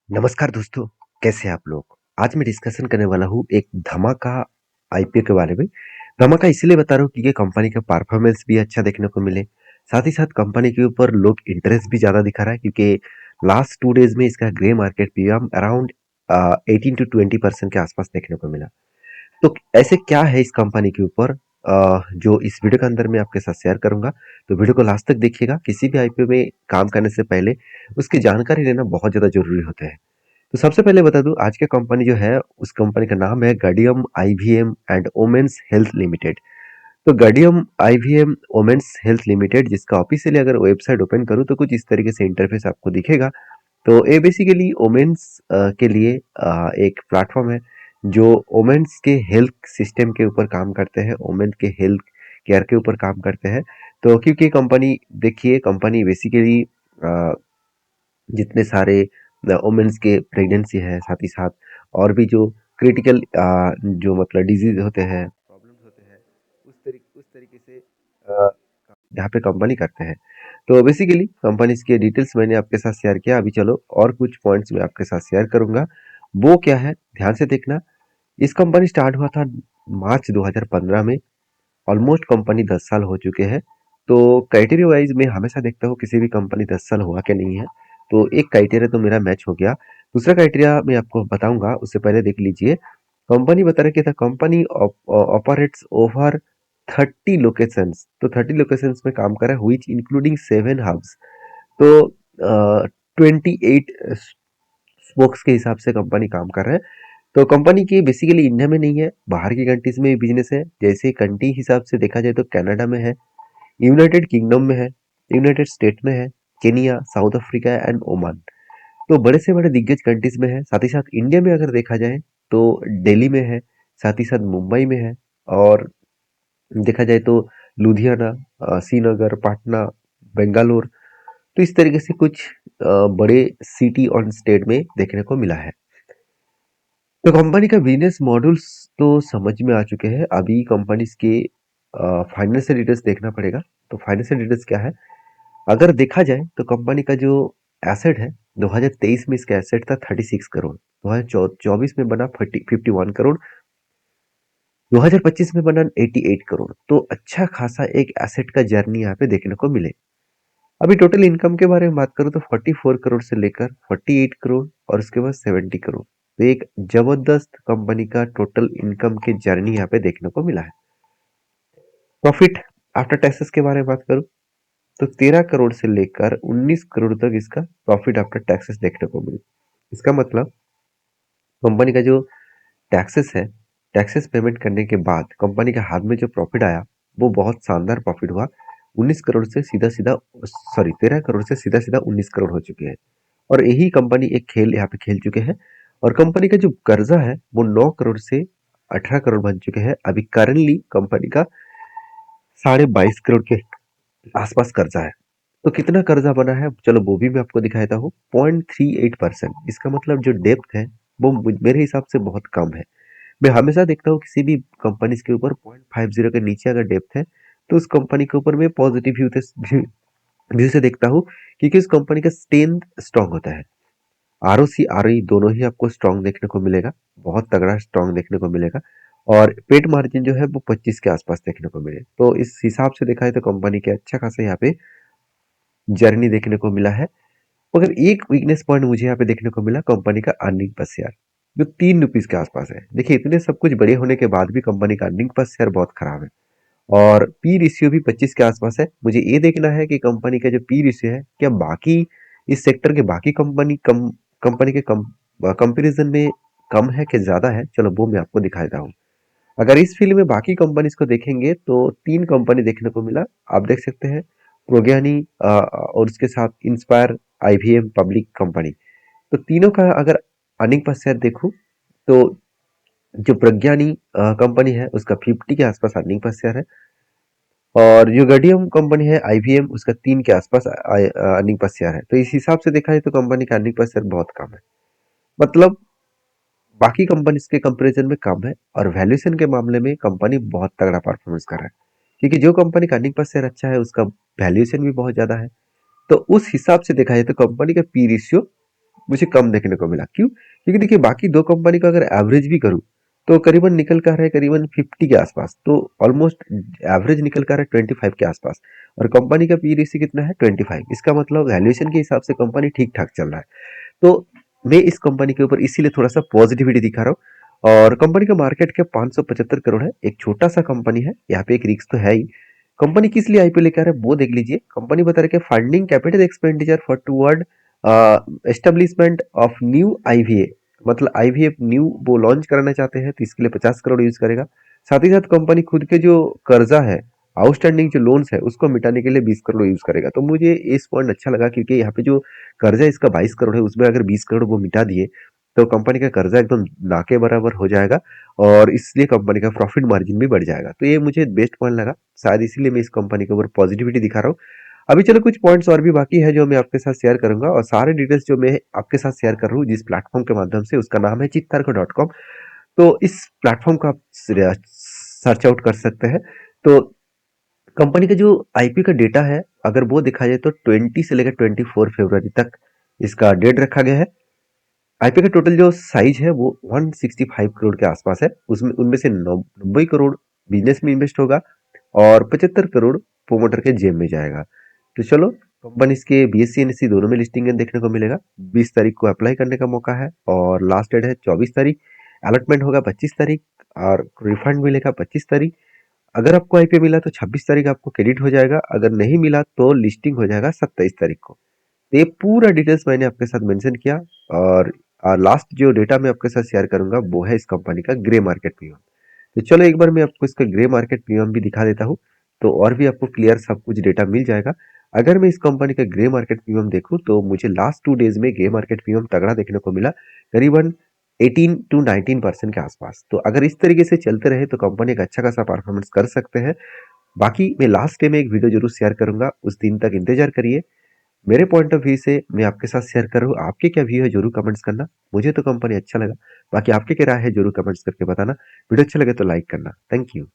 नमस्कार दोस्तों, कैसे हैं आप लोग? आज मैं डिस्कशन करने वाला हूँ एक धमाका आईपीओ के बारे में। धमाका इसलिए बता रहा हूँ क्योंकि कंपनी का परफॉर्मेंस भी अच्छा देखने को मिले। साथ ही साथ कंपनी के ऊपर लोग इंटरेस्ट भी ज़्यादा दिखा रहा है क्योंकि लास्ट 2 डेज़ में इसका grey market PM around 18 to 20% के आसपास देखने को मिला। तो ऐसे क्या है इस कंपनी के ऊपर जो इस वीडियो के अंदर मैं आपके साथ शेयर करूंगा। तो वीडियो को लास्ट तक देखिएगा। किसी भी आईपीओ में काम करने से पहले उसकी जानकारी लेना बहुत ज़्यादा ज़रूरी होता है। तो सबसे पहले बता दूं आज की कंपनी जो है उस कंपनी का नाम है Guardium IVM and women's health limited. तो Guardium IVM women's health limited जिसका ऑफिशियली अगर वेबसाइट ओपन करूं तो कुछ इस तरीके से इंटरफेस आपको दिखेगा। तो ये बेसिकली वोमेन्स के लिए एक प्लेटफॉर्म है जो वोमेन्स के हेल्थ सिस्टम के ऊपर काम करते हैं, वोमेन के हेल्थ केयर के ऊपर काम करते हैं। तो क्योंकि कंपनी देखिए कंपनी बेसिकली जितने सारे वुमेन्स के प्रेगनेंसी है साथ ही साथ और भी जो क्रिटिकल जो मतलब डिजीज होते हैं प्रॉब्लम्स होते हैं उस तरीके से यहाँ पे कंपनी करते हैं। तो बेसिकली कंपनी के डिटेल्स मैंने आपके साथ शेयर किया। अभी चलो और कुछ पॉइंट्स मैं आपके साथ शेयर करूंगा। वो क्या है ध्यान से देखना। इस कंपनी स्टार्ट हुआ था मार्च 2015 में। ऑलमोस्ट कंपनी 10 साल हो चुके हैं। तो क्राइटेरिया वाइज मैं हमेशा देखता हूँ किसी भी कंपनी 10 साल हुआ कि नहीं है। तो एक क्राइटेरिया तो मेरा मैच हो गया। दूसरा क्राइटेरिया मैं आपको बताऊंगा उससे पहले देख लीजिए। कंपनी बता रही कि the company operates over 30 locations. तो 30 लोकेशंस में काम कर रहा है व्हिच इंक्लूडिंग 7 हब्स। तो 28 स्पोक्स के हिसाब से कंपनी काम कर रहा है। तो कंपनी की बेसिकली इंडिया में नहीं है, बाहर की कंट्रीज में भी बिजनेस है। जैसे कंट्री हिसाब से देखा जाए तो कनाडा में है, यूनाइटेड किंगडम में है, यूनाइटेड स्टेट में है, Kenya, south Africa and Oman. तो बड़े से बड़े दिग्गज कंट्रीज में है। साथ ही साथ इंडिया में अगर देखा जाए तो दिल्ली में है, साथ ही साथ मुंबई में है, और देखा जाए तो लुधियाना, श्रीनगर, पाटना, बेंगालोर। तो इस तरीके से कुछ बड़े सिटी और स्टेट में देखने को मिला है। तो कंपनी का बिजनेस मॉड्यूल्स तो समझ में आ चुके हैं। अभी कंपनीज के फाइनेंशियल डिटेल्स देखना पड़ेगा। तो फाइनेंशियल डिटेल्स क्या है अगर देखा जाए तो कंपनी का जो एसेट है 2023 में इसका एसेट था 36 करोड़, 2024 में बना 51 करोड़, 2025 में बना 88 करोड़। तो अच्छा खासा एक एसेट का जर्नी यहाँ पे देखने को मिले। अभी टोटल इनकम के बारे में बात करूँ तो 44 करोड़ से लेकर 48 करोड़ और उसके बाद 70 करोड़। तो एक जबरदस्त कंपनी का टोटल इनकम के जर्नी यहाँ पे देखने को मिला है। प्रॉफिट आफ्टर टैक्सेस के बारे में बात करूँ तो 13 करोड़ से लेकर 19 करोड़ तक इसका प्रॉफिट आफ्टर टैक्सेस देखने को मिला। इसका मतलब कंपनी का जो टैक्सेस है, टैक्सेस पेमेंट करने के बाद कंपनी के हाथ में जो प्रॉफिट आया वो बहुत शानदार प्रॉफिट हुआ। 19 करोड़ से सीधा सीधा सॉरी 13 करोड़ से सीधा सीधा 19 करोड़ हो चुके हैं। और यही कंपनी एक खेल यहाँ पे खेल चुके हैं। और कंपनी का जो कर्जा है वो 9 करोड़ से 18 करोड़ बन चुके हैं। अभी करंटली कंपनी का 22.5 करोड़ के आसपास कर्जा है। तो कितना कर्जा बना है चलो वो भी मैं आपको दिखाता हूँ। 0.38%। इसका मतलब जो डेप्थ है वो मेरे हिसाब से बहुत कम है। मैं हमेशा देखता हूँ किसी भी कंपनी के ऊपर 0.50 के नीचे अगर डेप्थ है तो उस कंपनी के ऊपर मैं पॉजिटिव व्यू से देखता हूँ क्योंकि उस कंपनी का स्ट्रेंथ स्ट्रांग होता है। आरओसी आरओई दोनों ही आपको स्ट्रांग देखने को मिलेगा, बहुत तगड़ा स्ट्रांग देखने को मिलेगा। और पेट मार्जिन जो है वो 25 के आसपास देखने को मिले। तो इस हिसाब से देखा है तो कंपनी के अच्छा खासा यहाँ पे जर्नी देखने को मिला है। मगर एक वीकनेस पॉइंट मुझे यहाँ पे देखने को मिला कंपनी का अर्निंग पर शेयर जो 3 रुपीज के आसपास है। देखिए इतने सब कुछ बड़े होने के बाद भी कंपनी का अर्निंग पर शेयर बहुत खराब है। और पी रेशियो भी 25 के आसपास है। मुझे ये देखना है कि कंपनी का जो पी रेशियो है क्या बाकी इस सेक्टर के बाकी कंपनी के कंपेरिजन में कम है कि ज्यादा है। चलो वो मैं आपको दिखाता हूँ। अगर इस फील्ड में बाकी कंपनीज को देखेंगे तो 3 कंपनी देखने को मिला। आप देख सकते हैं प्रोग्यानी और उसके साथ इंस्पायर आईवीएम पब्लिक कंपनी। तो तीनों का अगर अर्निंग पर शेयर देखूं तो जो प्रज्ञानी कंपनी है उसका 50 के आसपास अर्निंग पर शेयर है। और जो गडियम कंपनी है आईवीएम उसका 3 के आसपास अर्निंग पर शेयर है। तो इस हिसाब से देखा जाए तो कंपनी का अर्निंग पर शेयर बहुत कम है। मतलब बाकी कंपनीज के कंपैरिजन में कम है। और वैल्यूएशन के मामले में कंपनी बहुत तगड़ा परफॉर्मेंस कर रहा है क्योंकि जो कंपनी का अर्निंग पर शेयर अच्छा है उसका वैल्यूएशन भी बहुत ज्यादा है। तो उस हिसाब से देखा जाए तो कंपनी का पी रेशियो मुझे कम देखने को मिला। क्यों? क्योंकि देखिए बाकी 2 कंपनी का अगर एवरेज भी करूँ, तो करीबन निकल कर है करीबन 50 के आसपास। तो ऑलमोस्ट एवरेज निकल कर है 25 के आसपास और कंपनी का पी रेशियो कितना है 25। इसका मतलब वैल्यूएशन के हिसाब से कंपनी ठीक-ठाक चल रहा है। तो मैं इस कंपनी के ऊपर इसीलिए थोड़ा-सा पॉजिटिविटी दिखा रहा हूँ और कंपनी का मार्केट कैप 575 करोड़ है। एक छोटा-सा कंपनी है, यहाँ पे एक रिस्क तो है ही। कंपनी किस लिए आईपीओ लेके आ रहा है वो देख लीजिए। कंपनी बता रही है कि funding capital expenditure for toward establishment of new IVA, मतलब आईवीए न्यू वो लॉन्च कराना चाहते हैं तो इसके लिए 50 करोड़ यूज करेगा। साथ ही साथ कंपनी खुद के जो कर्जा है, आउटस्टैंडिंग जो लोन्स है उसको मिटाने के लिए 20 करोड़ यूज करेगा। तो मुझे इस पॉइंट अच्छा लगा क्योंकि यहाँ पे जो कर्जा इसका 22 करोड़ है उसमें अगर 20 करोड़ वो मिटा दिए तो कंपनी का कर्जा एकदम ना के बराबर हो जाएगा और इसलिए कंपनी का प्रॉफिट मार्जिन भी बढ़ जाएगा। तो ये मुझे बेस्ट पॉइंट लगा, शायद इसीलिए मैं इस कंपनी के ऊपर पॉजिटिविटी दिखा रहा हूँ। अभी चलो कुछ पॉइंट्स और भी बाकी है जो मैं आपके साथ शेयर करूंगा और सारे डिटेल्स जो मैं आपके साथ शेयर कर रहा हूँ जिस प्लेटफॉर्म के माध्यम से, उसका नाम है चित्तरको.com। तो इस प्लेटफॉर्म को आप सर्च आउट कर सकते हैं। तो कंपनी का जो आईपी का डेटा है अगर वो देखा जाए तो 20 से लेकर 24 फरवरी तक इसका डेट रखा गया है। आईपी का टोटल जो साइज है वो 165 करोड़ के आसपास है। उसमें उनमें से 90 करोड़ बिजनेस में इन्वेस्ट होगा और 75 करोड़ प्रोमोटर के जेब में जाएगा। तो चलो कंपनी इसके बीएससी एनएससी दोनों में लिस्टिंग देखने को मिलेगा। 20 तारीख को अप्लाई करने का मौका है और लास्ट डेट है 24 तारीख। अलॉटमेंट होगा 25 तारीख और रिफंड मिलेगा 25 तारीख। अगर आपको आईपीओ मिला तो 26 तारीख आपको क्रेडिट हो जाएगा, अगर नहीं मिला तो लिस्टिंग हो जाएगा 27 तारीख को। तो ये पूरा डिटेल्स मैंने आपके साथ मेंशन किया और लास्ट जो डेटा मैं आपके साथ शेयर करूंगा वो है इस कंपनी का ग्रे मार्केट प्रीमियम। तो चलो एक बार मैं आपको इसका ग्रे मार्केट प्रीमियम भी दिखा देता हूँ तो और भी आपको क्लियर सब कुछ डेटा मिल जाएगा। अगर मैं इस कंपनी का ग्रे मार्केट प्रीमियम देखूं तो मुझे लास्ट 2 डेज में ग्रे मार्केट प्रीमियम तगड़ा देखने को मिला, करीबन 18 टू 19% के आसपास। तो अगर इस तरीके से चलते रहे तो कंपनी एक अच्छा खासा परफॉर्मेंस कर सकते हैं। बाकी मैं लास्ट डे में एक वीडियो जरूर शेयर करूंगा, उस दिन तक इंतजार करिए। मेरे पॉइंट ऑफ व्यू से मैं आपके साथ शेयर कर रहा हूँ, आपके क्या व्यू है जरूर कमेंट्स करना। मुझे तो कंपनी अच्छा लगा, बाकी आपके क्या राय है जरूर कमेंट्स करके बताना। वीडियो अच्छा लगे तो लाइक करना। Thank you.